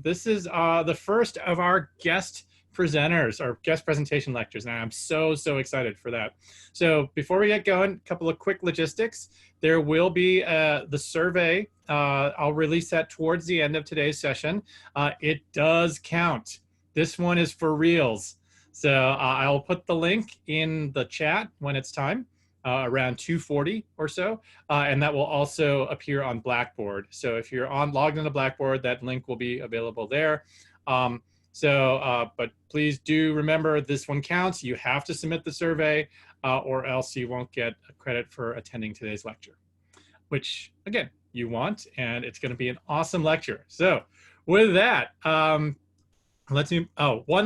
This is the first of our guest presenters, our guest presentation lectures, and I'm so excited for that. So before we get going, a couple of quick logistics. There will be the survey. I'll release that towards the end of today's session. It does count. This one is for reals. So I'll put the link in the chat when it's time. Around 2:40 or so, and that will also appear on Blackboard. So if you're logged into Blackboard, that link will be available there. But please do remember this one counts. You have to submit the survey or else you won't get credit for attending today's lecture, which again, you want, and it's gonna be an awesome lecture. So with that, one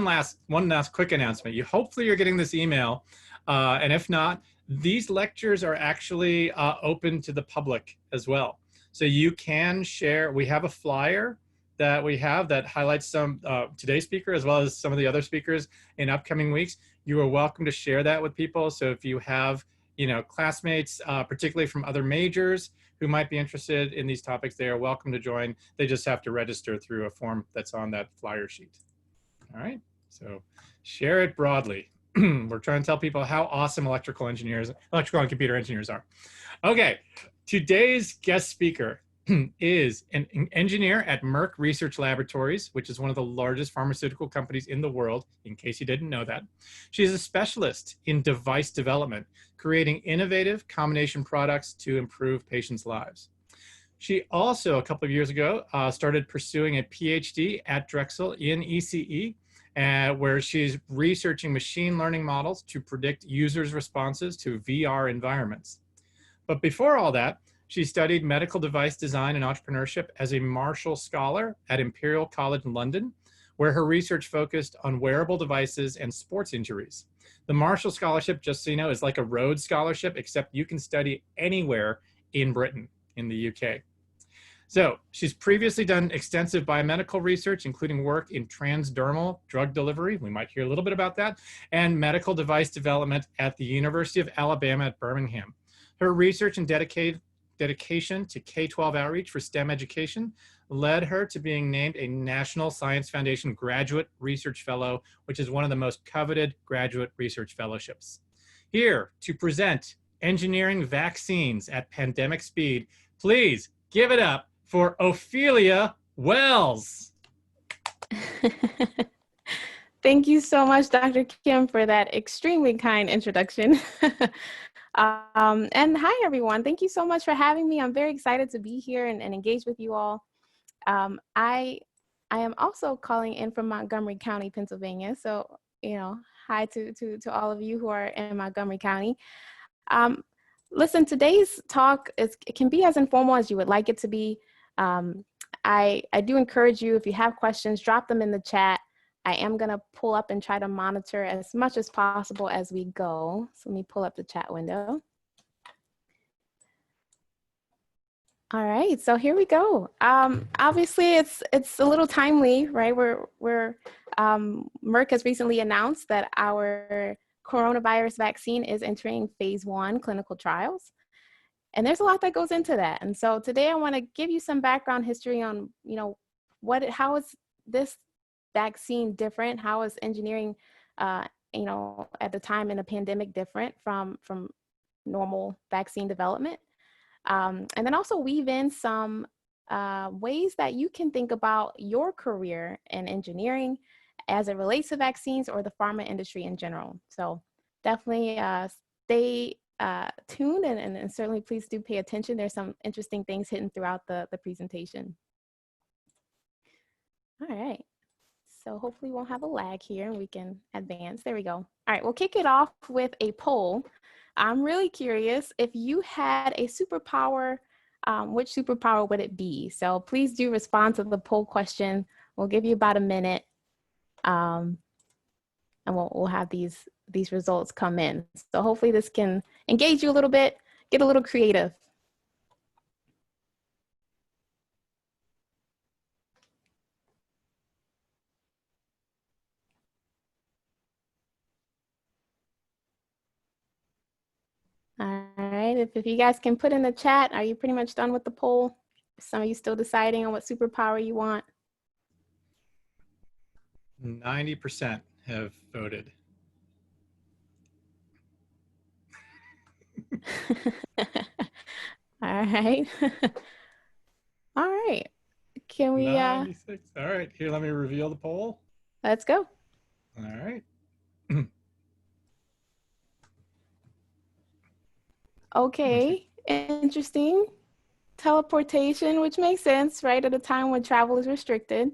last quick announcement. Hopefully you're getting this email, and if not, these lectures are actually open to the public as well. So you can share, we have a flyer that we have that highlights some today's speaker as well as some of the other speakers in upcoming weeks. You are welcome to share that with people. So if you have, classmates, particularly from other majors who might be interested in these topics, they are welcome to join. They just have to register through a form that's on that flyer sheet. All right, so share it broadly. We're trying to tell people how awesome electrical and computer engineers are. Okay, today's guest speaker is an engineer at Merck Research Laboratories, which is one of the largest pharmaceutical companies in the world, in case you didn't know that. She is a specialist in device development, creating innovative combination products to improve patients' lives. She also, a couple of years ago, started pursuing a PhD at Drexel in ECE, where she's researching machine learning models to predict users' responses to VR environments. But before all that, she studied medical device design and entrepreneurship as a Marshall Scholar at Imperial College London, where her research focused on wearable devices and sports injuries. The Marshall Scholarship, just so you know, is like a Rhodes Scholarship, except you can study anywhere in Britain, in the UK. So she's previously done extensive biomedical research, including work in transdermal drug delivery, we might hear a little bit about that, and medical device development at the University of Alabama at Birmingham. Her research and dedication to K-12 outreach for STEM education led her to being named a National Science Foundation Graduate Research Fellow, which is one of the most coveted graduate research fellowships. Here to present engineering vaccines at pandemic speed, please give it up for Ophelia Wells. Thank you so much, Dr. Kim, for that extremely kind introduction. And hi, everyone. Thank you so much for having me. I'm very excited to be here and engage with you all. I am also calling in from Montgomery County, Pennsylvania. So, hi to all of you who are in Montgomery County. Listen, today's talk it can be as informal as you would like it to be. I do encourage you, if you have questions, drop them in the chat. I am going to pull up and try to monitor as much as possible as we go. So let me pull up the chat window. All right, so here we go. Obviously, it's a little timely, right? Merck has recently announced that our coronavirus vaccine is entering phase 1 clinical trials. And there's a lot that goes into that. And so today I want to give you some background history on, how is this vaccine different? How is engineering, at the time in a pandemic different from normal vaccine development? And then also weave in some ways that you can think about your career in engineering as it relates to vaccines or the pharma industry in general. So definitely stay tuned and certainly please do pay attention. There's some interesting things hidden throughout the presentation. All right, so hopefully we won't have a lag here and we can advance. There we go. All right, we'll kick it off with a poll. I'm really curious if you had a superpower, which superpower would it be? So please do respond to the poll question. We'll give you about a minute and we'll have these results come in. So hopefully this can engage you a little bit, get a little creative. All right, if you guys can put in the chat, are you pretty much done with the poll? Some of you still deciding on what superpower you want? 90% have voted. All right. All right. Can we 96. All right, here, let me reveal the poll. let's go. All right. Okay. Interesting. Teleportation, which makes sense, right? At a time when travel is restricted.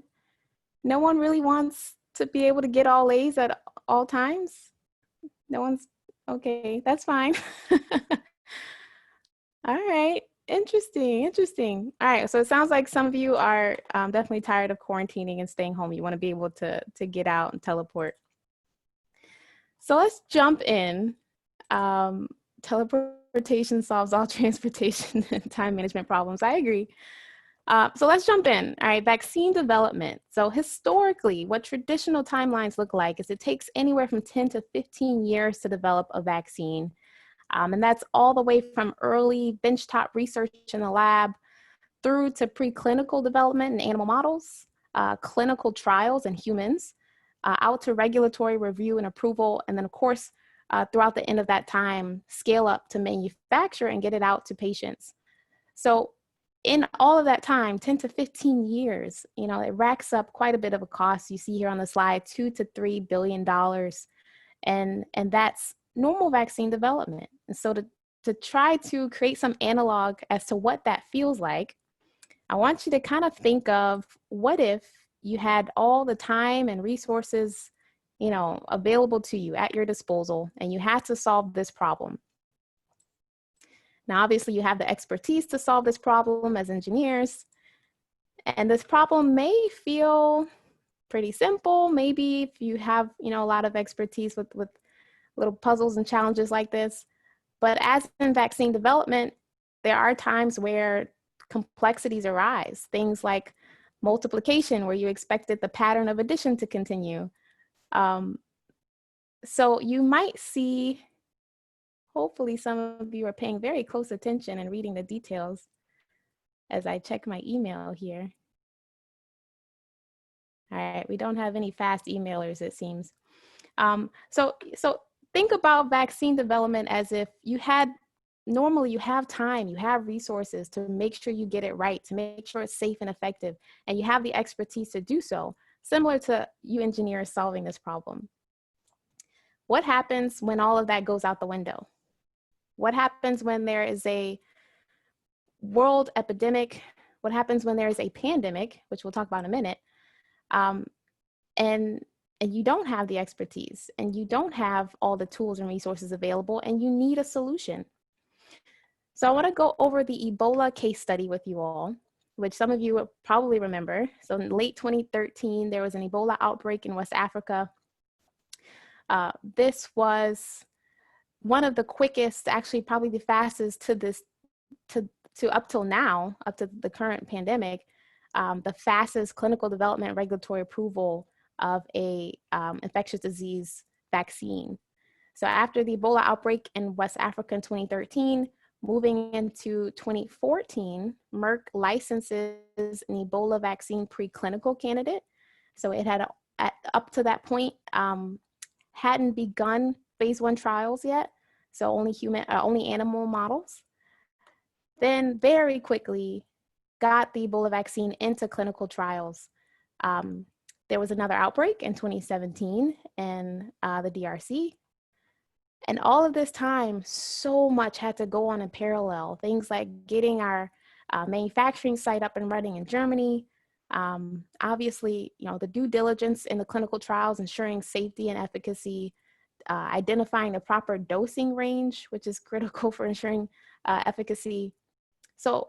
No one really wants to be able to get all A's at all times. No one's okay, that's fine. All right. Interesting. Interesting. All right. So it sounds like some of you are definitely tired of quarantining and staying home. You want to be able to get out and teleport. So let's jump in. Teleportation solves all transportation and time management problems. I agree. So let's jump in. All right, vaccine development. So historically, what traditional timelines look like is it takes anywhere from 10 to 15 years to develop a vaccine. And that's all the way from early benchtop research in the lab through to preclinical development in animal models, clinical trials in humans, out to regulatory review and approval, and then of course, throughout the end of that time, scale up to manufacture and get it out to patients. So in all of that time, 10 to 15 years, you know, it racks up quite a bit of a cost. You see here on the slide, $2 to $3 billion. And that's normal vaccine development. And so to try to create some analog as to what that feels like, I want you to kind of think of what if you had all the time and resources, you know, available to you at your disposal, and you had to solve this problem. Now, obviously, you have the expertise to solve this problem as engineers, and this problem may feel pretty simple. Maybe if you have, you know, a lot of expertise with little puzzles and challenges like this. But as in vaccine development, there are times where complexities arise. Things like multiplication, where you expected the pattern of addition to continue. So you might see, hopefully some of you are paying very close attention and reading the details as I check my email here. All right, we don't have any fast emailers, it seems. So think about vaccine development as if you had, normally you have time, you have resources to make sure you get it right, to make sure it's safe and effective, and you have the expertise to do so, similar to you engineers solving this problem. What happens when all of that goes out the window? What happens when there is a world epidemic? What happens when there is a pandemic, which we'll talk about in a minute, and you don't have the expertise, and you don't have all the tools and resources available, and you need a solution? So I want to go over the Ebola case study with you all, which some of you will probably remember. So in late 2013, there was an Ebola outbreak in West Africa. This was one of the quickest, actually probably the fastest to up till now, up to the current pandemic, the fastest clinical development regulatory approval of a infectious disease vaccine. So after the Ebola outbreak in West Africa in 2013, moving into 2014, Merck licenses an Ebola vaccine preclinical candidate. So it had, up to that point, hadn't begun phase 1 trials yet. So only animal models. Then very quickly got the Ebola vaccine into clinical trials. There was another outbreak in 2017 in the DRC. And all of this time, so much had to go on in parallel. Things like getting our manufacturing site up and running in Germany. Obviously, you know, the due diligence in the clinical trials, ensuring safety and efficacy, identifying the proper dosing range, which is critical for ensuring efficacy. So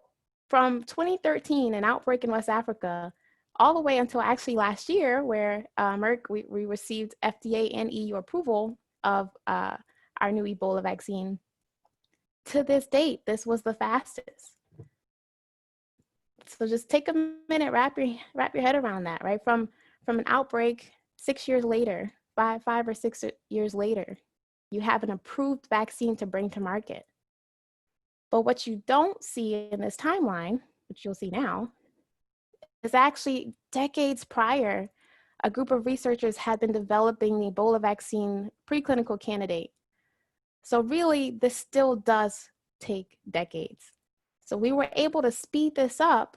from 2013, an outbreak in West Africa, all the way until actually last year, where Merck, we received FDA and EU approval of our new Ebola vaccine. To this date, this was the fastest. So just take a minute, wrap your head around that, right? From an outbreak 6 years later, five or 6 years later, you have an approved vaccine to bring to market. But what you don't see in this timeline, which you'll see now, is actually decades prior, a group of researchers had been developing the Ebola vaccine preclinical candidate. So really, this still does take decades. So we were able to speed this up.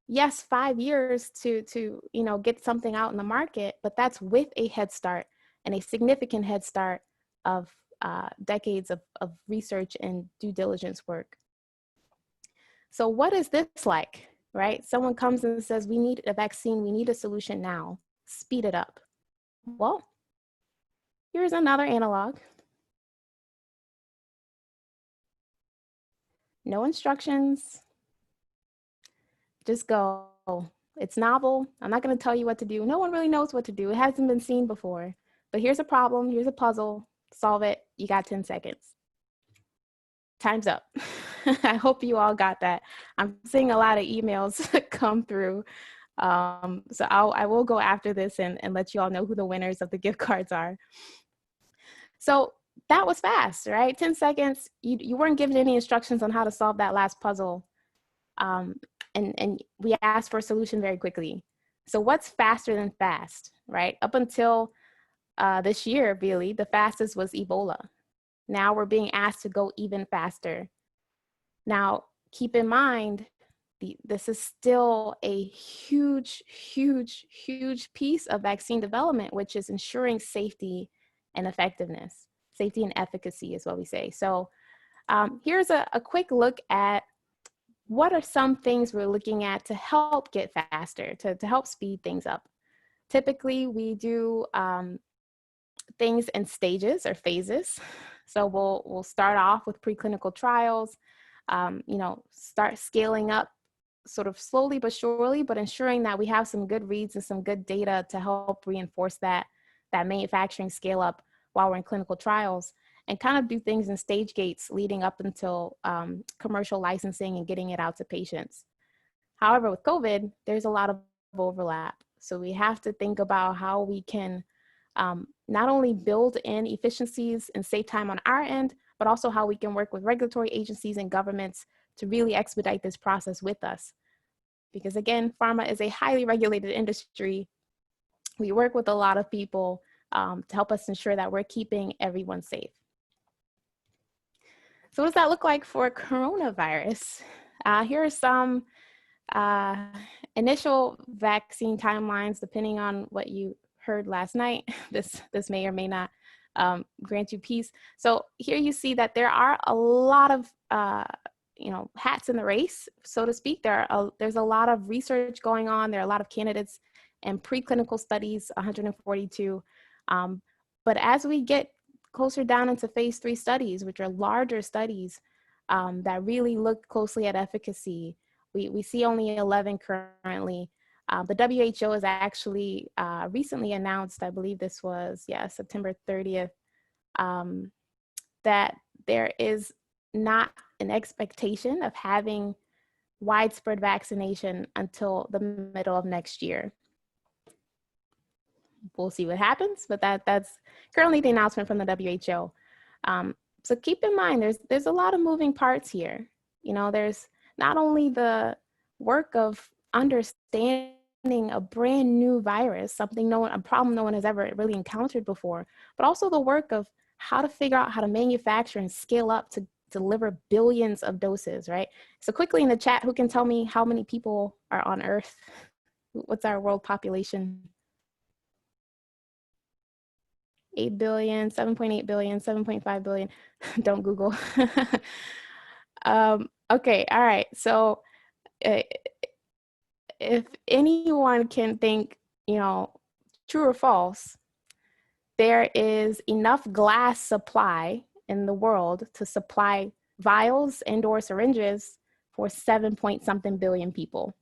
Yes, 5 years to get something out in the market, but that's with a head start, and a significant head start of decades of research and due diligence work. So what is this like, right? Someone comes and says, we need a vaccine, we need a solution now, speed it up. Well, here's another analog. No instructions, just go. It's novel. I'm not going to tell you what to do. No one really knows what to do. It hasn't been seen before. But here's a problem. Here's a puzzle. Solve it. You got 10 seconds. Time's up. I hope you all got that. I'm seeing a lot of emails come through. So I will go after this and let you all know who the winners of the gift cards are. So that was fast, right? 10 seconds. You weren't given any instructions on how to solve that last puzzle. And we asked for a solution very quickly. So what's faster than fast, right? Up until this year, really, the fastest was Ebola. Now we're being asked to go even faster. Now, keep in mind, this is still a huge, huge, huge piece of vaccine development, which is ensuring safety and effectiveness. Safety and efficacy is what we say. So here's a quick look at what are some things we're looking at to help get faster, to help speed things up. Typically, we do things in stages or phases. So we'll start off with preclinical trials, start scaling up sort of slowly but surely, but ensuring that we have some good reads and some good data to help reinforce that manufacturing scale up while we're in clinical trials, and kind of do things in stage gates leading up until commercial licensing and getting it out to patients. However, with COVID, there's a lot of overlap. So we have to think about how we can not only build in efficiencies and save time on our end, but also how we can work with regulatory agencies and governments to really expedite this process with us. Because again, pharma is a highly regulated industry. We work with a lot of people to help us ensure that we're keeping everyone safe. So what does that look like for coronavirus? Here are some initial vaccine timelines, depending on what you heard last night. This may or may not grant you peace. So here you see that there are a lot of hats in the race, so to speak. There's a lot of research going on. There are a lot of candidates and preclinical studies, 142. But as we get closer down into phase 3 studies, which are larger studies that really look closely at efficacy, we see only 11 currently. The WHO has actually recently announced, I believe this was, September 30th, that there is not an expectation of having widespread vaccination until the middle of next year. We'll see what happens, but that's currently the announcement from the WHO. So keep in mind, there's a lot of moving parts here. There's not only the work of understanding a brand new virus, a problem no one has ever really encountered before, but also the work of how to figure out how to manufacture and scale up to deliver billions of doses, right? So quickly in the chat, who can tell me how many people are on Earth? What's our world population? 8 billion, 7.8 billion, 7.5 billion. Don't Google. Okay, all right. So if anyone can think, true or false, there is enough glass supply in the world to supply vials and or syringes for 7-point-something billion people.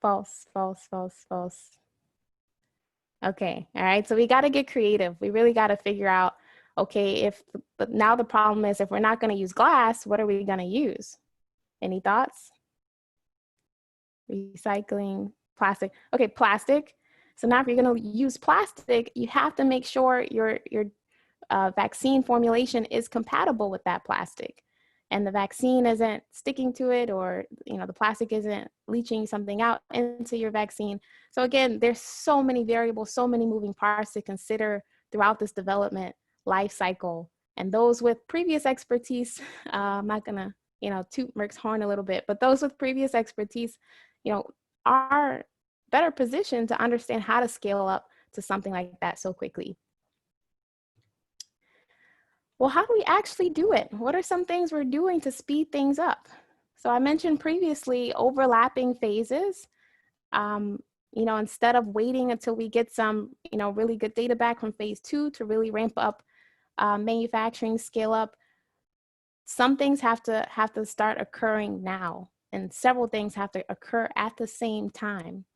False, false, false, false. Okay, all right, so we got to get creative. We really got to figure out, okay, now the problem is if we're not going to use glass, what are we going to use? Any thoughts? Recycling, plastic. Okay, plastic. So now if you're going to use plastic, you have to make sure your vaccine formulation is compatible with that plastic. and the vaccine isn't sticking to it, or the plastic isn't leaching something out into your vaccine. So again, there's so many variables, so many moving parts to consider throughout this development life cycle. And those with previous expertise, I'm not gonna toot Merck's horn a little bit, but those with previous expertise are better positioned to understand how to scale up to something like that so quickly. Well, how do we actually do it? What are some things we're doing to speed things up? So I mentioned previously overlapping phases. Instead of waiting until we get some, really good data back from phase 2 to really ramp up manufacturing, scale up, some things have to start occurring now, and several things have to occur at the same time.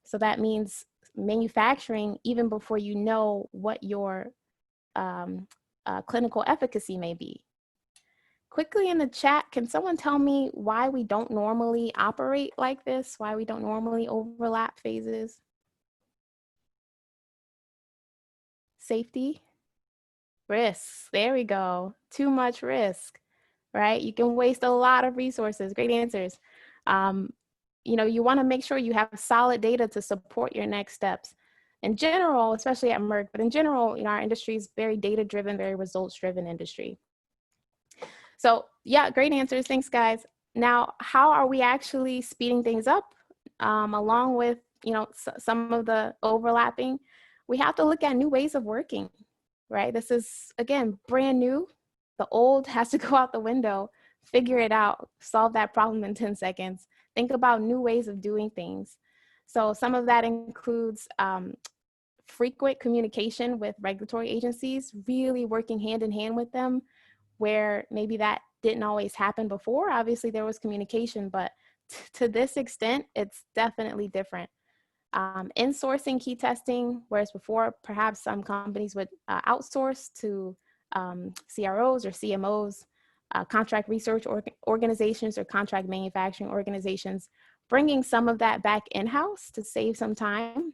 So that means manufacturing even before you know what your clinical efficacy may be. Quickly in the chat, can someone tell me why we don't normally operate like this? Why we don't normally overlap phases? Safety? Risks. There we go. Too much risk, right? You can waste a lot of resources. Great answers. You want to make sure you have solid data to support your next steps. In general, especially at Merck, but in general, our industry is very data-driven, very results-driven industry. So yeah, great answers. Thanks, guys. Now, how are we actually speeding things up? Along with, some of the overlapping, we have to look at new ways of working, right? This is, again, brand new. The old has to go out the window, figure it out, solve that problem in 10 seconds. Think about new ways of doing things. So some of that includes frequent communication with regulatory agencies, really working hand in hand with them, where maybe that didn't always happen before. Obviously there was communication, but to this extent, it's definitely different. Insourcing key testing, whereas before perhaps some companies would outsource to CROs or CMOs, contract research organizations or contract manufacturing organizations, bringing some of that back in-house to save some time.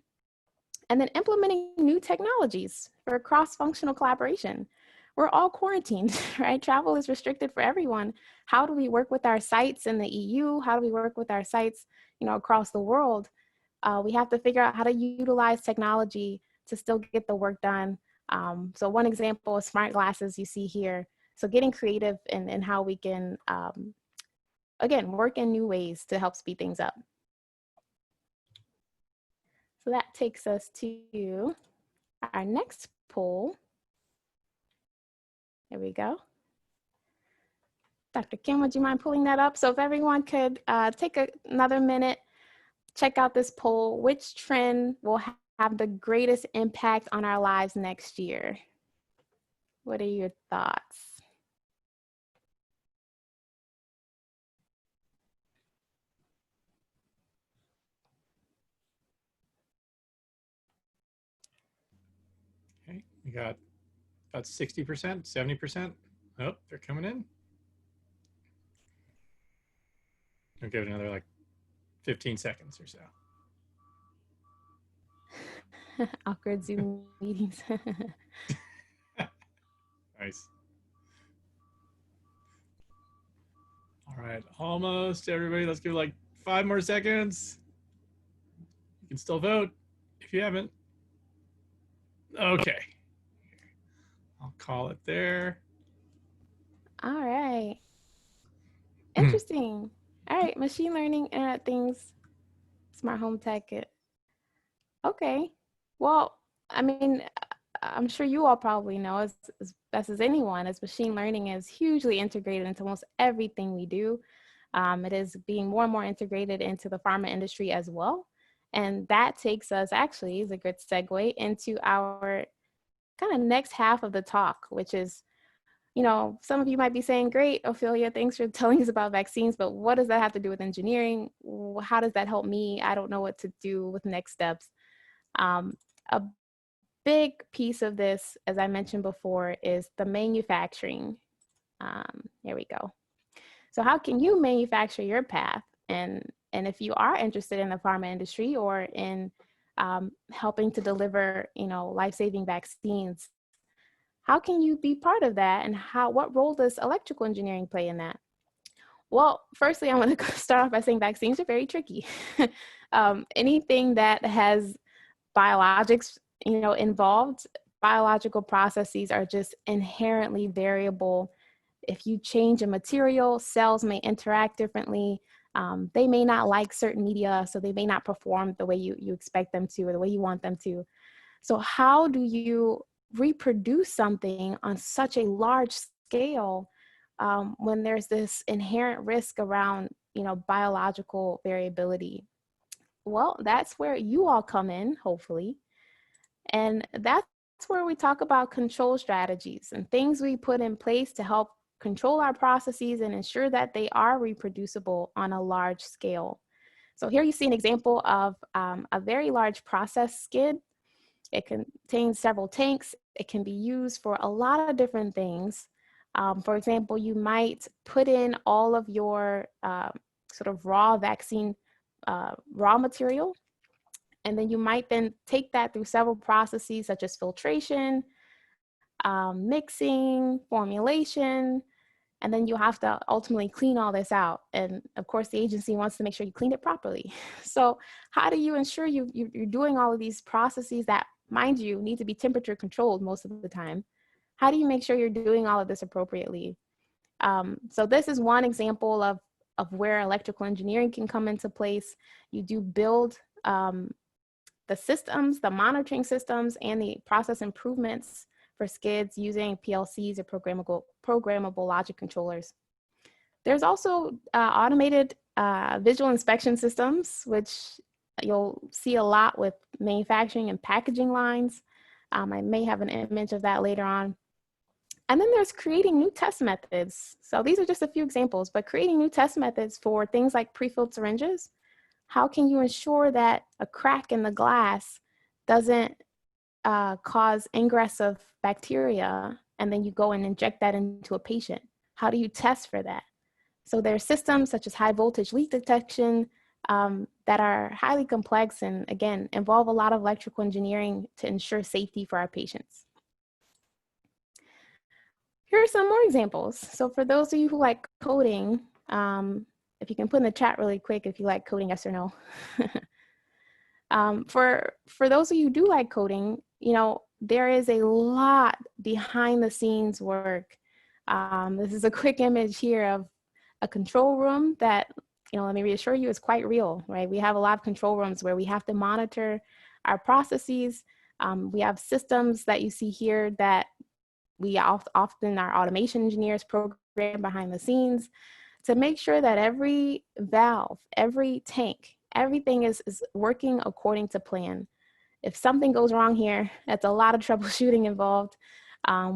And then implementing new technologies for cross-functional collaboration. We're all quarantined, right? Travel is restricted for everyone. How do we work with our sites in the EU? How do we work with our sites, across the world? We have to figure out how to utilize technology to still get the work done. So one example is smart glasses you see here. So getting creative in how we can, again, work in new ways to help speed things up. So that takes us to our next poll. There we go. Dr. Kim, would you mind pulling that up? So if everyone could take another minute, check out this poll. Which trend will have the greatest impact on our lives next year? What are your thoughts? Okay, we got about 60%, 70%. Oh, they're coming in. I'll give it another like 15 seconds or so. Awkward Zoom meetings. Nice. All right, almost everybody. Let's give it like 5 more seconds. You can still vote if you haven't. Okay. I'll call it there. All right. Interesting. All right, machine learning, internet things, smart home tech. Okay. Well, I mean, I'm sure you all probably know as best as anyone, as machine learning is hugely integrated into almost everything we do. It is being more and more integrated into the pharma industry as well. And that takes us, actually, is a good segue into our kind of next half of the talk, which is, some of you might be saying, great, Ophelia, thanks for telling us about vaccines, but what does that have to do with engineering? How does that help me? I don't know what to do with next steps. A big piece of this, as I mentioned before, is the manufacturing. Here we go. So how can you manufacture your path? And if you are interested in the pharma industry or in helping to deliver, life-saving vaccines, How can you be part of that, and what role does electrical engineering play in that? Well, firstly, I want to start off by saying vaccines are very tricky. Anything that has biologics, involved, biological processes are just inherently variable. If you change a material, cells may interact differently. They may not like certain media, so they may not perform the way you expect them to or the way you want them to. So how do you reproduce something on such a large scale when there's this inherent risk around, biological variability? Well, that's where you all come in, hopefully. And that's where we talk about control strategies and things we put in place to help control our processes and ensure that they are reproducible on a large scale. So here you see an example of a very large process skid. It contains several tanks. It can be used for a lot of different things. For example, you might put in all of your sort of raw vaccine raw material, and then you might then take that through several processes such as filtration, mixing, formulation, and then you have to ultimately clean all this out. And of course, the agency wants to make sure you clean it properly. So how do you ensure you're doing all of these processes that, mind you, need to be temperature controlled most of the time? How do you make sure you're doing all of this appropriately? So this is one example of where electrical engineering can come into place. You do build the systems, the monitoring systems, and the process improvements for skids using PLCs or programmable logic controllers. There's also automated visual inspection systems, which you'll see a lot with manufacturing and packaging lines. I may have an image of that later on. And then there's creating new test methods. So these are just a few examples, but creating new test methods for things like pre-filled syringes. How can you ensure that a crack in the glass doesn't cause ingress of bacteria, and then you go and inject that into a patient? How do you test for that? So there are systems such as high voltage leak detection that are highly complex and, again, involve a lot of electrical engineering to ensure safety for our patients. Here are some more examples. So for those of you who like coding, if you can put in the chat really quick if you like coding, yes or no. For those of you who do like coding, there is a lot behind the scenes work. This is a quick image here of a control room that, let me reassure you, is quite real, right? We have a lot of control rooms where we have to monitor our processes. We have systems that you see here that we often, our automation engineers program behind the scenes to make sure that every valve, every tank, everything is working according to plan. If something goes wrong here, that's a lot of troubleshooting involved,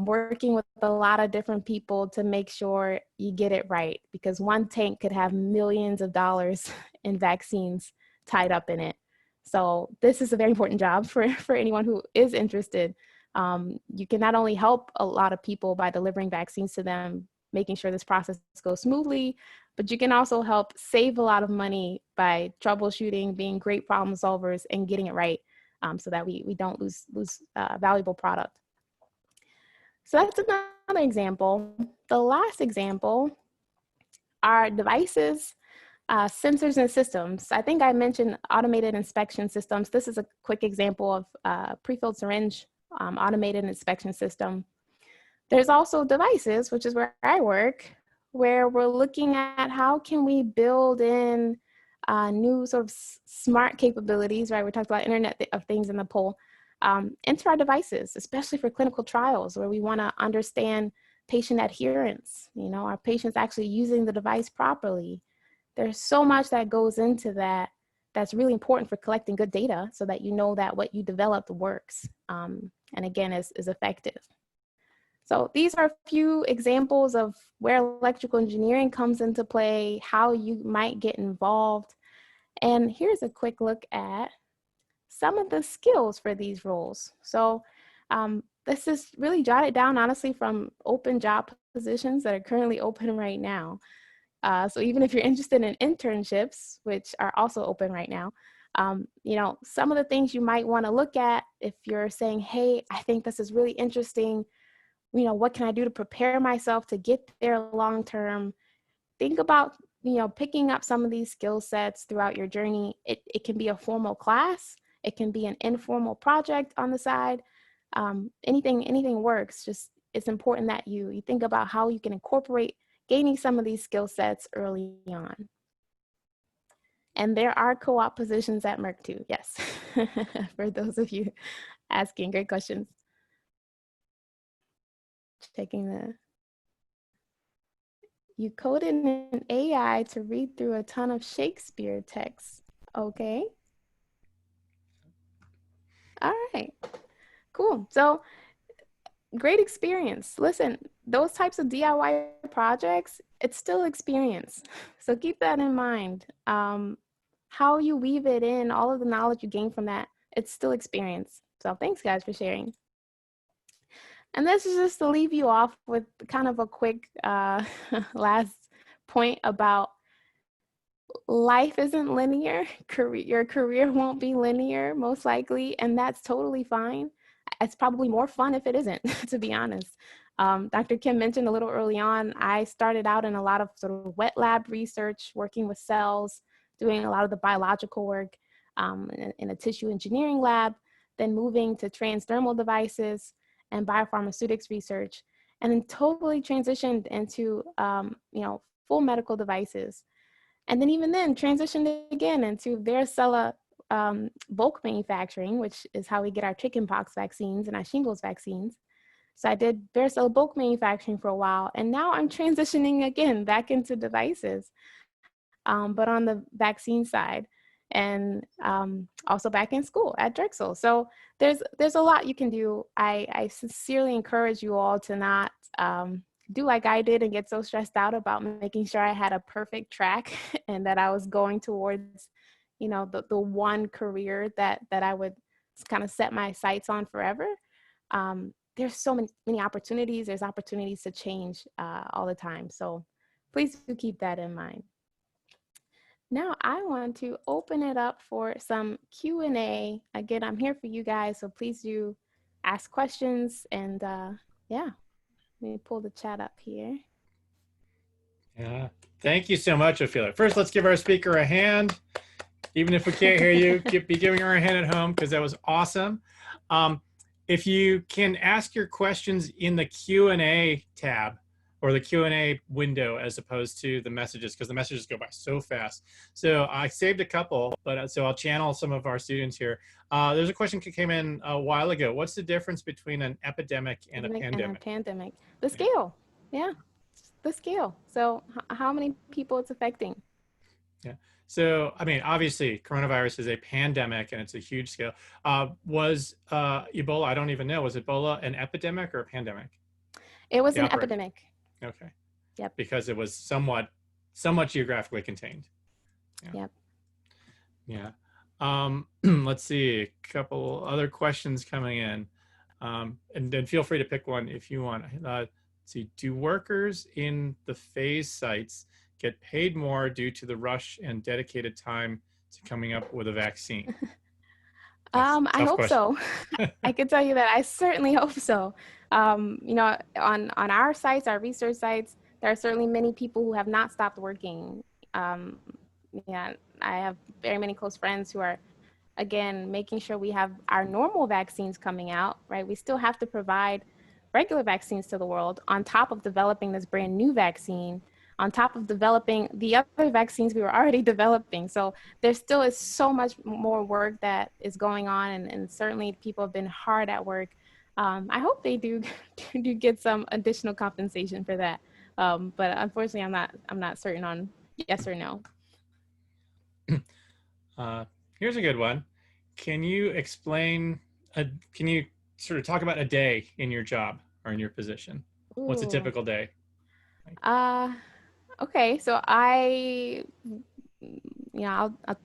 working with a lot of different people to make sure you get it right, because one tank could have millions of dollars in vaccines tied up in it. So this is a very important job for anyone who is interested. You can not only help a lot of people by delivering vaccines to them, making sure this process goes smoothly, but you can also help save a lot of money by troubleshooting, being great problem solvers, and getting it right so that we don't lose valuable product. So that's another example. The last example are devices, sensors, and systems. I think I mentioned automated inspection systems. This is a quick example of pre-filled syringe automated inspection system. There's also devices, which is where I work, where we're looking at how can we build in new sort of smart capabilities, right? We talked about Internet of Things in the poll, into our devices, especially for clinical trials where we want to understand patient adherence, are patients actually using the device properly? There's so much that goes into that that's really important for collecting good data so that you know that what you developed works and again is effective. So these are a few examples of where electrical engineering comes into play, how you might get involved. And here's a quick look at some of the skills for these roles. So this is really jotted down, honestly, from open job positions that are currently open right now. So even if you're interested in internships, which are also open right now, some of the things you might want to look at if you're saying, hey, I think this is really interesting. what can I do to prepare myself to get there long term? Think about, picking up some of these skill sets throughout your journey. It can be a formal class. It can be an informal project on the side. Anything works. Just it's important that you think about how you can incorporate gaining some of these skill sets early on. And there are co-op positions at Merck too, yes, for those of you asking. Great questions. You coded an AI to read through a ton of Shakespeare texts. Okay. All right, cool. So great experience. Listen, those types of DIY projects, it's still experience. So keep that in mind. How you weave it in, all of the knowledge you gain from that, it's still experience. So thanks guys for sharing. And this is just to leave you off with kind of a quick last point about life isn't linear. Your career won't be linear, most likely, and that's totally fine. It's probably more fun if it isn't, to be honest. Dr. Kim mentioned a little early on, I started out in a lot of sort of wet lab research, working with cells, doing a lot of the biological work in a tissue engineering lab, then moving to transdermal devices and biopharmaceutics research, and then totally transitioned into full medical devices. And then even then transitioned again into varicella bulk manufacturing, which is how we get our chickenpox vaccines and our shingles vaccines. So I did varicella bulk manufacturing for a while, and now I'm transitioning again back into devices, but on the vaccine side, and also back in school at Drexel. So there's a lot you can do. I sincerely encourage you all to not do like I did and get so stressed out about making sure I had a perfect track and that I was going towards, the one career that I would kind of set my sights on forever. There's so many opportunities. There's opportunities to change all the time. So please do keep that in mind. Now I want to open it up for some Q&A. Again, I'm here for you guys, so please do ask questions. And yeah, let me pull the chat up here. Yeah, thank you so much, Ophelia. First, let's give our speaker a hand. Even if we can't hear you, be giving her a hand at home because that was awesome. If you can ask your questions in the Q&A tab or the Q&A window as opposed to the messages, because the messages go by so fast. So I saved a couple, but so I'll channel some of our students here. There's a question that came in a while ago. What's the difference between an epidemic and a pandemic? The scale, yeah, the scale. So how many people it's affecting? Yeah. So, I mean, obviously, coronavirus is a pandemic and it's a huge scale. Was Ebola, I don't even know, was Ebola an epidemic or a pandemic? It was an epidemic. Okay. Yep. Because it was somewhat geographically contained. Yeah. Yep. Yeah. Let's see, a couple other questions coming in. And then feel free to pick one if you want. Let's see, do workers in the phase sites get paid more due to the rush and dedicated time to coming up with a vaccine? I hope so. I can tell you that I certainly hope so. On our sites, our research sites, there are certainly many people who have not stopped working. Yeah, I have very many close friends who are, again, making sure we have our normal vaccines coming out, right? We still have to provide regular vaccines to the world on top of developing this brand new vaccine, on top of developing the other vaccines we were already developing. So there still is so much more work that is going on, and certainly people have been hard at work. I hope they do get some additional compensation for that. But unfortunately, I'm not certain on yes or no. Here's a good one. Can you explain, can you sort of talk about a day in your job or in your position? Ooh. What's a typical day? Okay, so I'll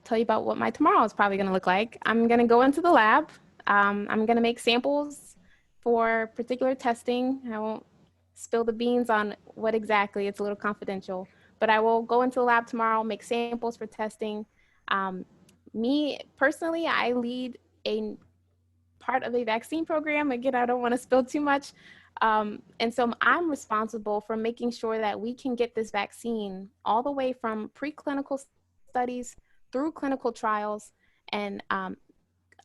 tell you about what my tomorrow is probably going to look like. I'm going to go into the lab. I'm going to make samples for particular testing. I won't spill the beans on what exactly, it's a little confidential, but I will go into the lab tomorrow, make samples for testing. Me personally, I lead a part of a vaccine program. Again, I don't want to spill too much, And so I'm responsible for making sure that we can get this vaccine all the way from preclinical studies through clinical trials and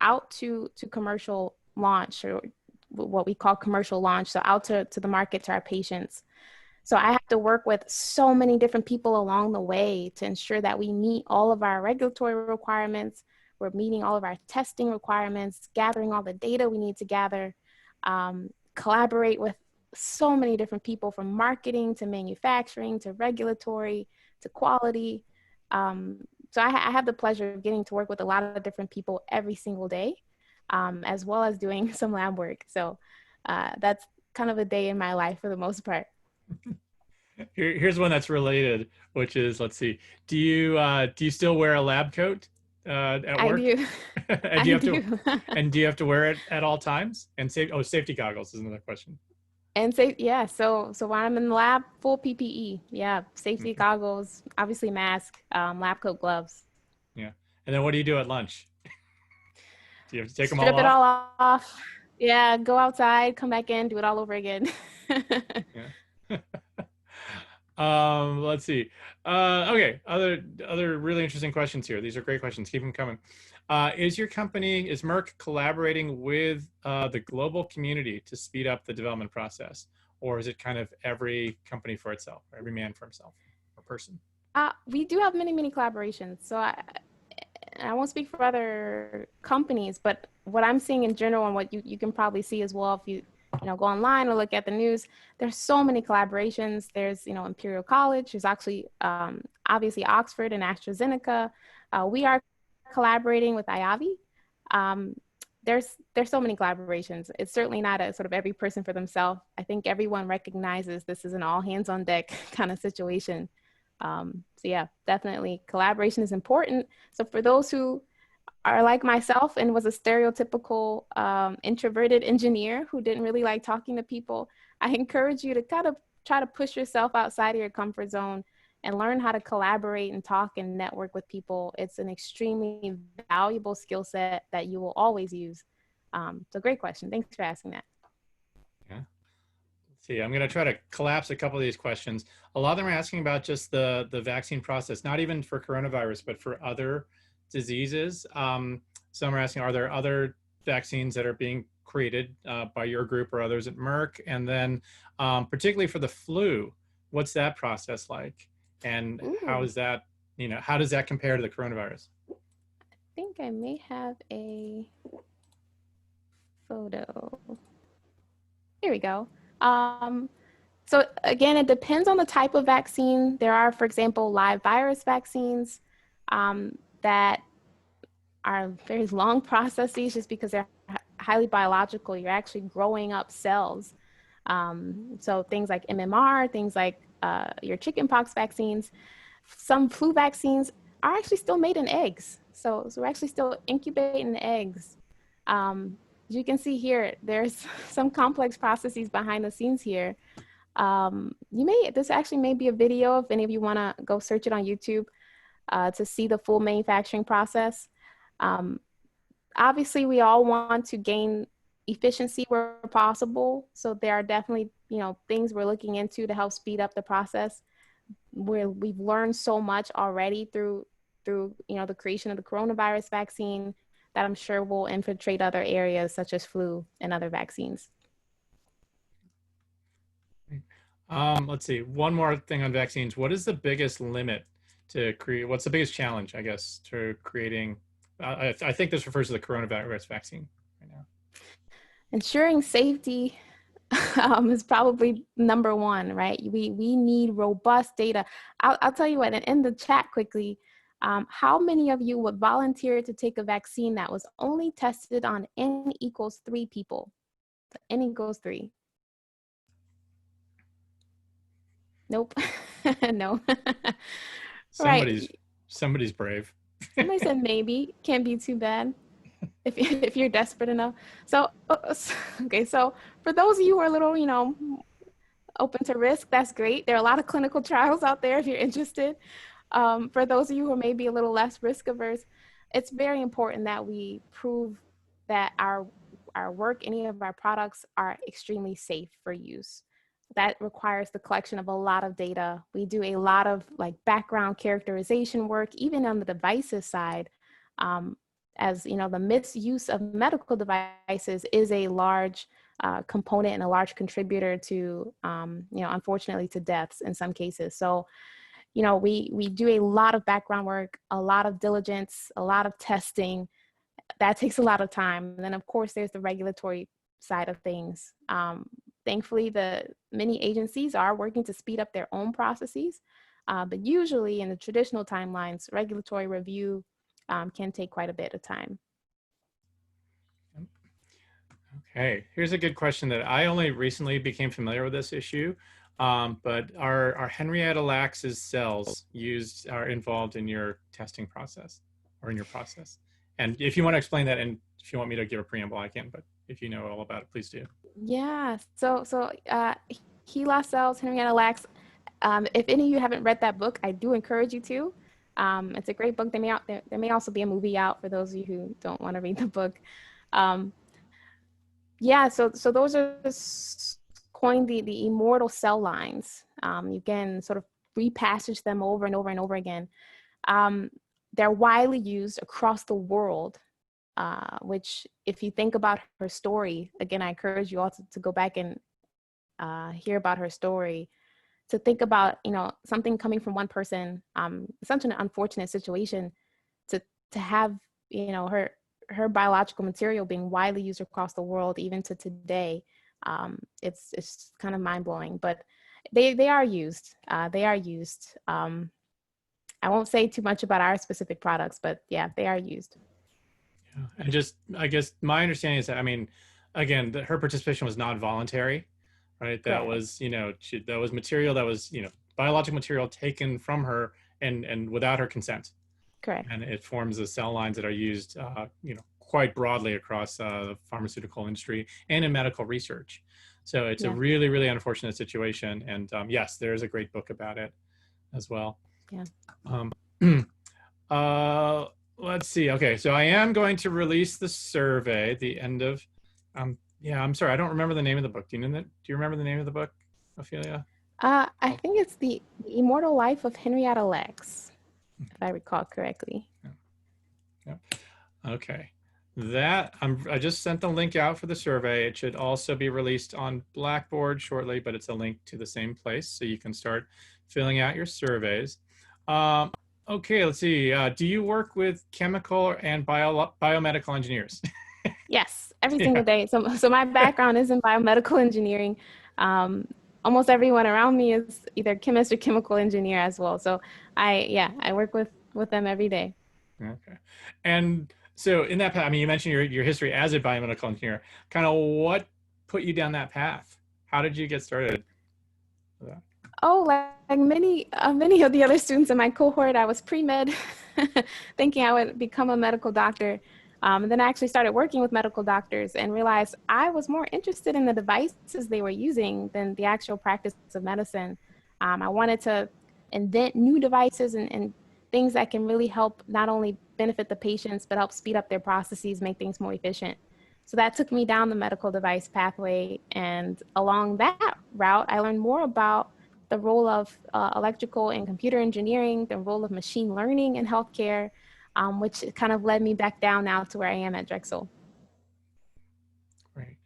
out to commercial launch, or what we call commercial launch, so out to the market, to our patients. So I have to work with so many different people along the way to ensure that we meet all of our regulatory requirements, we're meeting all of our testing requirements, gathering all the data we need to gather, collaborate with so many different people, from marketing to manufacturing to regulatory to quality. So I have the pleasure of getting to work with a lot of different people every single day, as well as doing some lab work. So that's kind of a day in my life for the most part. Here's one that's related, which is, let's see, do you still wear a lab coat at I work? do. And do I you have to do. do you have to wear it at all times? And safety goggles is another question. And yeah, so when I'm in the lab, full PPE, yeah, safety Okay. goggles, obviously mask, lab coat, gloves. Yeah. And then what do you do at lunch? Do you have to take them all Strip it off? all off. Yeah, go outside, come back in, do it all over again. Yeah. Let's see. Okay, other really interesting questions here. These are great questions. Keep them coming. Is Merck collaborating with the global community to speed up the development process, or is it kind of every company for itself, or every man for himself, or person? We do have many collaborations. So I won't speak for other companies, but what I'm seeing in general, and what you can probably see as well if you go online or look at the news, there's so many collaborations. There's Imperial College. There's actually obviously Oxford and AstraZeneca. We are collaborating with IAVI. There's so many collaborations. It's certainly not a sort of every person for themselves. I think everyone recognizes this is an all hands on deck kind of situation. So yeah, definitely collaboration is important. So for those who are like myself and was a stereotypical introverted engineer who didn't really like talking to people, I encourage you to kind of try to push yourself outside of your comfort zone and learn how to collaborate and talk and network with people. It's an extremely valuable skill set that you will always use. So great question. Thanks for asking that. Yeah. See, I'm going to try to collapse a couple of these questions. A lot of them are asking about just the vaccine process, not even for coronavirus, but for other diseases. Some are asking, are there other vaccines that are being created by your group or others at Merck? And then particularly for the flu, what's that process like? And how Ooh, is that, how does that compare to the coronavirus? I think I may have a photo. Here we go. So again, it depends on the type of vaccine. There are, for example, live virus vaccines that are very long processes just because they're highly biological. You're actually growing up cells. So things like MMR, things like your chickenpox vaccines, some flu vaccines are actually still made in eggs. So we're actually still incubating eggs. As you can see here, there's some complex processes behind the scenes here. This actually may be a video if any of you want to go search it on YouTube to see the full manufacturing process. Obviously, we all want to gain efficiency where possible. So there are definitely, things we're looking into to help speed up the process. We've learned so much already through the creation of the coronavirus vaccine that I'm sure will infiltrate other areas such as flu and other vaccines. Let's see. One more thing on vaccines. What is the biggest limit to create? What's the biggest challenge, I guess, to creating? I think this refers to the coronavirus vaccine right now. Ensuring safety is probably number one, right? We need robust data. I'll tell you what, in the chat quickly, how many of you would volunteer to take a vaccine that was only tested on N equals 3 people? N equals 3. Nope. No. Somebody's Right. somebody's brave. Somebody said maybe. Can't be too bad if you're desperate enough. So, okay. So for those of you who are a little, open to risk, that's great. There are a lot of clinical trials out there if you're interested. For those of you who are maybe a little less risk averse, it's very important that we prove that our our work, any of our products are extremely safe for use. That requires the collection of a lot of data. We do a lot of like background characterization work, even on the devices side. As you know, the misuse of medical devices is a large component and a large contributor to, you know, unfortunately to deaths in some cases. So, you know, we do a lot of background work, a lot of diligence, a lot of testing. That takes a lot of time. And then of course there's the regulatory side of things. Thankfully, many agencies are working to speed up their own processes, but usually in the traditional timelines, regulatory review can take quite a bit of time. Okay, here's a good question that I only recently became familiar with this issue, but are Henrietta Lax's cells are involved in your testing process or in your process? And if you want to explain that, and if you want me to give a preamble, I can, but if you know all about it, please do. Yeah, so HeLa cells, Henrietta Lacks. If any of you haven't read that book, I do encourage you to. It's a great book. There may also be a movie out for those of you who don't want to read the book. Yeah, so those are coined the immortal cell lines. You can sort of repassage them over and over and over again. They're widely used across the world, which if you think about her story, again, I encourage you all to go back and hear about her story, to think about, you know, something coming from one person, such an unfortunate situation, to have, you know, her biological material being widely used across the world, even to today. It's kind of mind blowing, but they are used. They are used. I won't say too much about our specific products, but yeah, they are used. Yeah. And just, I guess my understanding is that, I mean, again, her participation was not voluntary, right? That Correct. was, you know, that was material that was, you know, biological material taken from her and without her consent. Correct. And it forms the cell lines that are used, you know, quite broadly across the pharmaceutical industry and in medical research. So it's a Yeah. really, really unfortunate situation. And yes, there is a great book about it as well. Yeah. Um, let's see. Okay, so I am going to release the survey at the end of, yeah, I'm sorry, I don't remember the name of the book. Do you know that? Do you remember the name of the book, Ophelia? I Oh, think it's the Immortal Life of Henrietta Lacks, if I recall correctly. yeah. Yeah. Okay. I just sent the link out for the survey. It should also be released on Blackboard shortly, but it's a link to the same place, so you can start filling out your surveys. Okay, let's see. Do you work with chemical and biomedical engineers? Yes, every single Yeah. day. So my background is in biomedical engineering. Almost everyone around me is either chemist or chemical engineer as well. So I work with them every day. Okay. And so in that path, I mean, you mentioned your history as a biomedical engineer. Kind of what put you down that path? How did you get started with that? Oh, like many of the other students in my cohort, I was pre-med, thinking I would become a medical doctor. And then I actually started working with medical doctors and realized I was more interested in the devices they were using than the actual practice of medicine. I wanted to invent new devices and things that can really help not only benefit the patients, but help speed up their processes, make things more efficient. So that took me down the medical device pathway. And along that route, I learned more about the role of electrical and computer engineering, the role of machine learning in healthcare, which kind of led me back down now to where I am at Drexel. Great.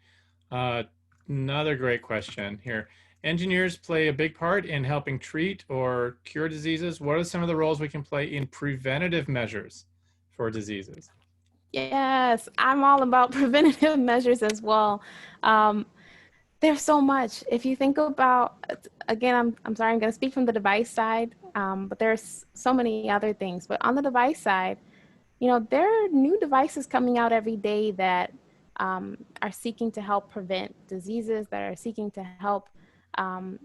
Uh, Another great question here. Engineers play a big part in helping treat or cure diseases. What are some of the roles we can play in preventative measures for diseases? Yes, I'm all about preventative measures as well. Um, there's so much. If you think about, again, I'm sorry, I'm going to speak from the device side, but there's so many other things. But on the device side, you know, there are new devices coming out every day that are seeking to help prevent diseases, that are seeking to help um,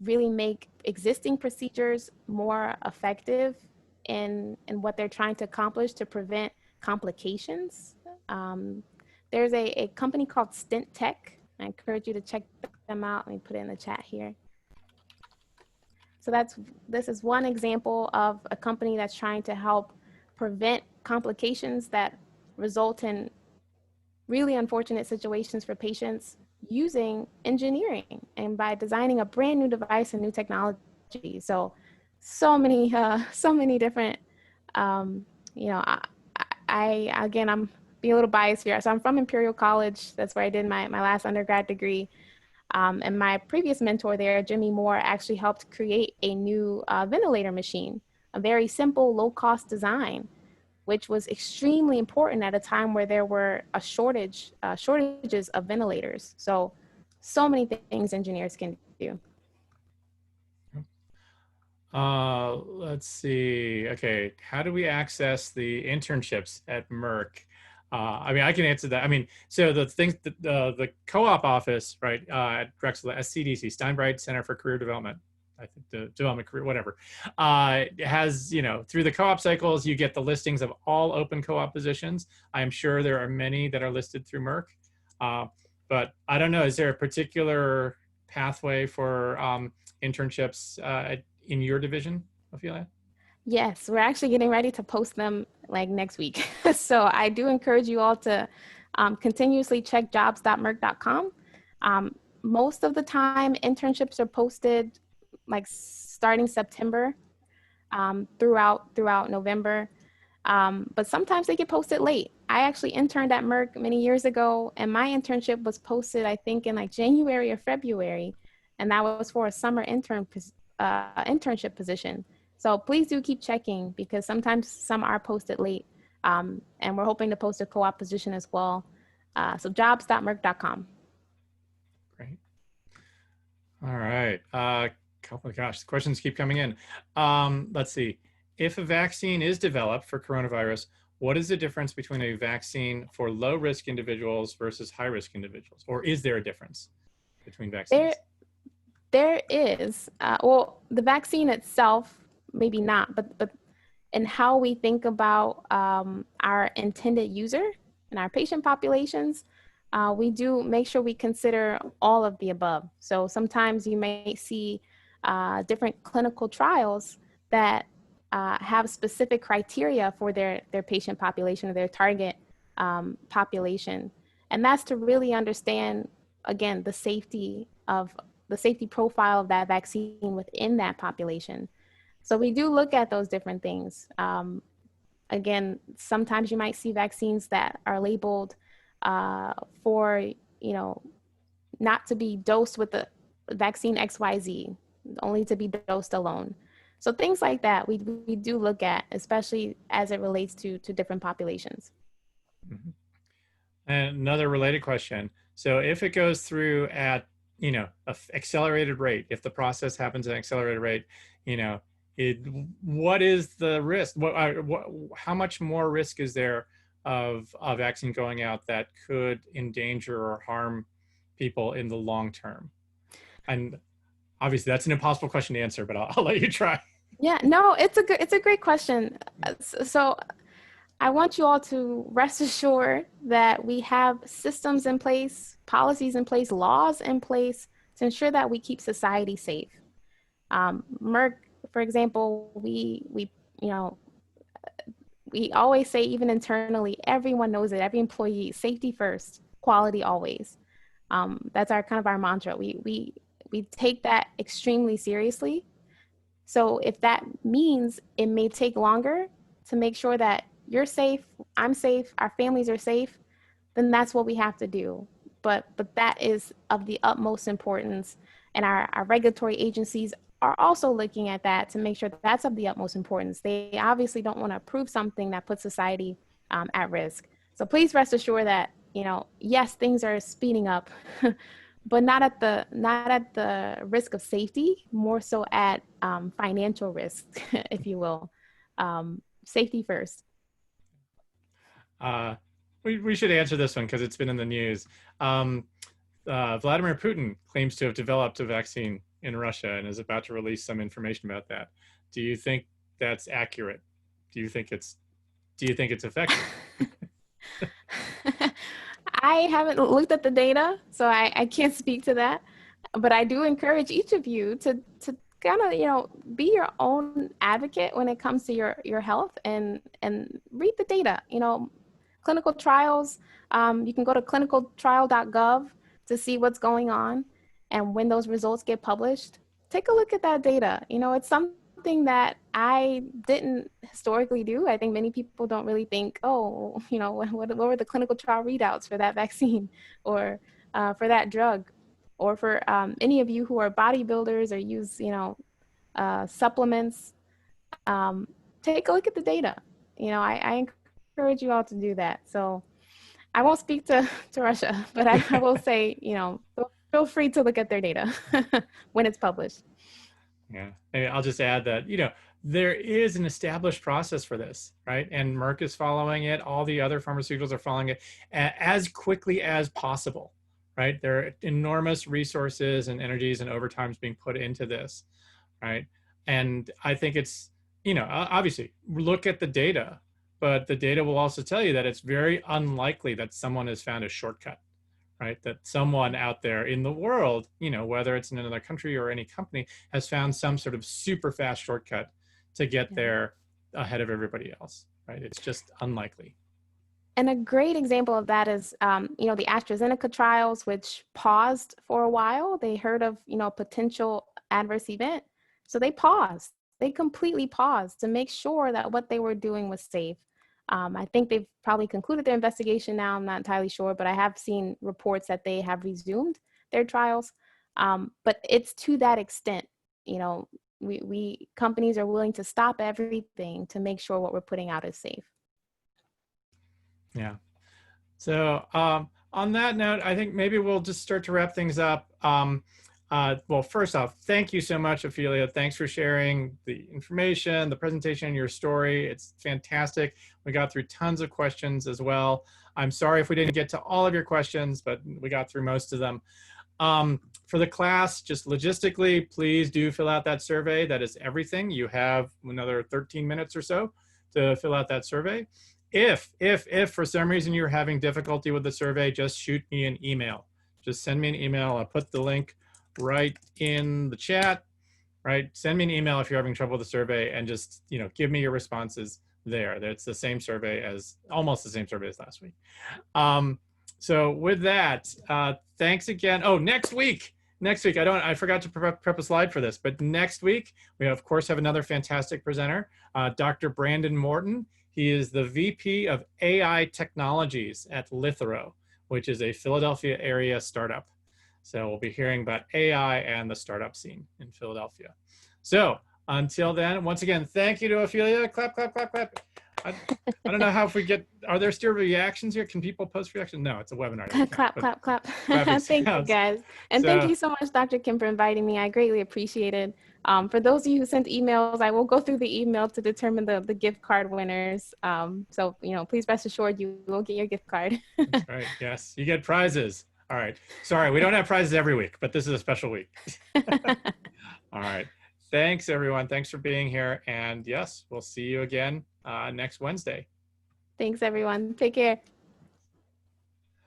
really make existing procedures more effective in what they're trying to accomplish to prevent complications. Um, there's a company called Stint Tech. I encourage you to check them out. Let me put it in the chat here. So this is one example of a company that's trying to help prevent complications that result in really unfortunate situations for patients using engineering and by designing a brand new device and new technology. So many different, um, you know, again, I'm being a little biased here. So I'm from Imperial College. That's where I did my last undergrad degree. And my previous mentor there, Jimmy Moore, actually helped create a new ventilator machine, a very simple, low-cost design, which was extremely important at a time where there were shortages of ventilators. So many things engineers can do. Let's see. Okay, how do we access the internships at Merck? I mean, I can answer that. I mean, so the things, the co-op office, right, at Drexel, SCDC, Steinbreit Center for Career Development, I think the development career, whatever, has, you know, through the co-op cycles, you get the listings of all open co-op positions. I am sure there are many that are listed through Merck, but I don't know, is there a particular pathway for internships in your division, Ophelia? Yes, we're actually getting ready to post them like next week. So I do encourage you all to continuously check jobs.merck.com. Most of the time, internships are posted like starting September throughout November. But sometimes they get posted late. I actually interned at Merck many years ago, and my internship was posted, I think, in like January or February, and that was for a summer internship position. So please do keep checking because sometimes some are posted late, and we're hoping to post a co-op position as well. So jobs.merck.com. Great. All right. Oh my gosh, the questions keep coming in. Let's see. If a vaccine is developed for coronavirus, what is the difference between a vaccine for low-risk individuals versus high-risk individuals? Or is there a difference between vaccines? There is. Well, the vaccine itself, maybe not, but in how we think about our intended user and our patient populations, we do make sure we consider all of the above. So sometimes you may see different clinical trials that have specific criteria for their patient population or their target population. And that's to really understand, again, the safety profile of that vaccine within that population. So we do look at those different things. Again, sometimes you might see vaccines that are labeled for, you know, not to be dosed with the vaccine XYZ, only to be dosed alone. So things like that we do look at, especially as it relates to different populations. Mm-hmm. And another related question. So if it goes through at, you know, an accelerated rate, if the process happens at an accelerated rate, you know, what is the risk? How much more risk is there of a vaccine going out that could endanger or harm people in the long term? And obviously that's an impossible question to answer, but I'll let you try. Yeah, no, it's a great question. So I want you all to rest assured that we have systems in place, policies in place, laws in place to ensure that we keep society safe. Merck, for example, you know, we always say, even internally, everyone knows it, every employee, safety first, quality always. That's our kind of our mantra. We take that extremely seriously. So if that means it may take longer to make sure that you're safe, I'm safe, our families are safe, then that's what we have to do. But that is of the utmost importance. And our regulatory agencies are also looking at that to make sure that that's of the utmost importance. They obviously don't want to approve something that puts society at risk. So please rest assured that, you know, yes, things are speeding up, but not at the risk of safety, more so at financial risk, if you will. Safety first. We should answer this one because it's been in the news. Vladimir Putin claims to have developed a vaccine in Russia and is about to release some information about that. Do you think that's accurate? Do you think it's effective? I haven't looked at the data, so I can't speak to that. But I do encourage each of you to kind of, you know, be your own advocate when it comes to your health and read the data. You know, clinical trials, you can go to clinicaltrial.gov to see what's going on. And when those results get published, take a look at that data. You know, it's something that I didn't historically do. I think many people don't really think, oh, you know, what were the clinical trial readouts for that vaccine or for that drug, or for any of you who are bodybuilders or use, you know, supplements. Take a look at the data. You know, I encourage you all to do that. So I won't speak to Russia, but I will say, you know, feel free to look at their data when it's published. Yeah, and I'll just add that, you know, there is an established process for this, right? And Merck is following it. All the other pharmaceuticals are following it as quickly as possible, right? There are enormous resources and energies and overtimes being put into this, right? And I think it's, you know, obviously look at the data, but the data will also tell you that it's very unlikely that someone has found a shortcut, right? That someone out there in the world, you know, whether it's in another country or any company, has found some sort of super fast shortcut to get there ahead of everybody else, right? It's just unlikely. And a great example of that is, you know, the AstraZeneca trials, which paused for a while. They heard of, you know, potential adverse event. So they paused. They completely paused to make sure that what they were doing was safe. I think they've probably concluded their investigation now. I'm not entirely sure, but I have seen reports that they have resumed their trials. But it's to that extent, you know, we companies are willing to stop everything to make sure what we're putting out is safe. Yeah. So on that note, I think maybe we'll just start to wrap things up. Well, first off, thank you so much, Ophelia. Thanks for sharing the information, the presentation, your story. It's fantastic. We got through tons of questions as well. I'm sorry if we didn't get to all of your questions, but we got through most of them. For the class, just logistically, please do fill out that survey. That is everything. You have another 13 minutes or so to fill out that survey. If for some reason you're having difficulty with the survey, just shoot me an email. Just send me an email. I'll put the link right in the chat, right? Send me an email if you're having trouble with the survey, and just, you know, give me your responses there. It's the same survey as, almost the same survey as last week. So with that, thanks again. Oh, next week, I forgot to prep a slide for this, but next week, we of course have another fantastic presenter, Dr. Brandon Morton. He is the VP of AI Technologies at Lithero, which is a Philadelphia area startup. So we'll be hearing about AI and the startup scene in Philadelphia. So until then, once again, thank you to Ophelia. Clap, clap, clap, clap. I don't know how, if we get, are there still reactions here? Can people post reactions? No, it's a webinar. Clap, clap, clap. Thank you, guys. And thank you so much, Dr. Kim, for inviting me. I greatly appreciate it. For those of you who sent emails, I will go through the email to determine the gift card winners. So, you know, please rest assured you will get your gift card. That's right. Yes, you get prizes. All right. Sorry, we don't have prizes every week, but this is a special week. All right. Thanks, everyone. Thanks for being here. And yes, we'll see you again next Wednesday. Thanks, everyone. Take care.